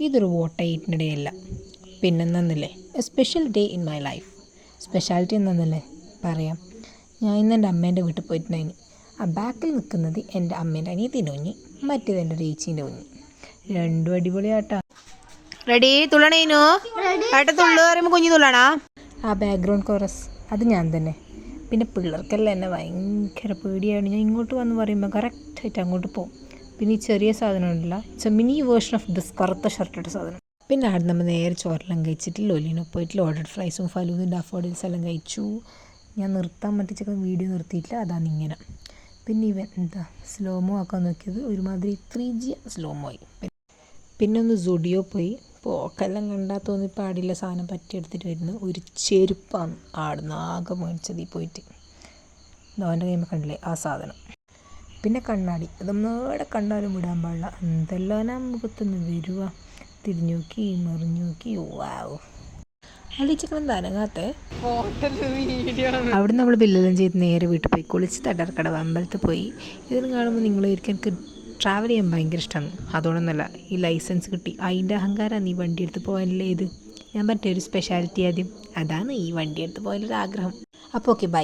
ഇതൊരു vote day അല്ല, പിന്നെന്നല്ലേ a special day in my life. Speciality എന്നല്ലേ പറയാം. ഞാൻ ഇന്ന് എൻ്റെ അമ്മേൻ്റെ വീട്ടിൽ പോയിട്ടുണ്ടായിന്. ആ ബാക്കിൽ നിൽക്കുന്നത് എൻ്റെ അമ്മേൻ്റെ അനിയത്തിൻ്റെ കുഞ്ഞ്, മറ്റേത് എൻ്റെ ചേച്ചീൻ്റെ കുഞ്ഞ്. രണ്ടും അടിപൊളിയാട്ടാ. റെഡി തുള്ളണേനോ? ഏട്ട തുള്ളു പറയുമ്പോൾ കുഞ്ഞു തുള്ളണാ. ആ ബാക്ക്ഗ്രൗണ്ട് കോറസ് അത് ഞാൻ തന്നെ. പിന്നെ പിള്ളേർക്കെല്ലാം എന്നെ ഭയങ്കര പേടിയാണ്. ഞാൻ ഇങ്ങോട്ട് വന്ന് പറയുമ്പോൾ കറക്റ്റായിട്ട് അങ്ങോട്ട് പോകും. പിന്നെ ഈ ചെറിയ സാധനം ഉണ്ടല്ല, it's A mini version of this കറുത്ത ഷർട്ടിട്ട സാധനം. പിന്നെ അവിടെ നമ്മൾ നേരെ ചോറെല്ലാം കഴിച്ചിട്ട് ലൊലിനോ പോയിട്ട് ലോഡഡ് ഫ്രൈസും ഫലൂദും ഡാഫോഡിൽസ് എല്ലാം കഴിച്ചു. ഞാൻ നിർത്താൻ പറ്റിച്ചൊക്കെ വീഡിയോ നിർത്തിയിട്ടില്ല, അതാണ് ഇങ്ങനെ. പിന്നെ ഇവൻ എന്താ സ്ലോമോ ആക്കാൻ നോക്കിയത്, ഒരുമാതിരി 3G സ്ലോമോ ആയി. പിന്നെ ഒന്ന് സുഡിയോ പോയി. പോക്കെല്ലാം കണ്ടാൽ തോന്നി പാടില്ല സാധനം പറ്റിയെടുത്തിട്ട് വരുന്നു. ഒരു ചെരുപ്പാണ് ആടുന്ന് ആകെ മേടിച്ചത് ഈ പോയിട്ട്. അവൻ്റെ കൈമ കണ്ടില്ലേ ആ സാധനം. പിന്നെ കണ്ണാടി, അതൊന്നേടെ കണ്ടാലും വിടാൻ പാടില്ല. എന്തെല്ലാം മുഖത്തൊന്ന് വരുക. തിരിഞ്ഞു നോക്കി മറിഞ്ഞു നോക്കി. വാവ്, അല്ലിച്ചക്കണം തനങ്ങാത്തെ. അവിടെ നമ്മൾ ബില്ലെല്ലാം ചെയ്ത് നേരെ വീട്ടിൽ പോയി കുളിച്ച് തടർക്കടവ് അമ്പലത്തിൽ പോയി. ഇതെല്ലാം കാണുമ്പോൾ നിങ്ങളായിരിക്കും എനിക്ക് ട്രാവൽ ചെയ്യാൻ ഭയങ്കര ഇഷ്ടമാണ്. അതുകൊണ്ടൊന്നുമല്ല, ഈ ലൈസൻസ് കിട്ടി അതിൻ്റെ അഹങ്കാരമാണ് ഈ വണ്ടി എടുത്ത് പോകാനല്ലേ ഇത്. ഞാൻ പറഞ്ഞ ഒരു സ്പെഷ്യാലിറ്റി ആദ്യം, അതാണ് ഈ വണ്ടി എടുത്ത് പോയാലൊരാഗ്രഹം. അപ്പോൾ ഓക്കെ, ബൈ.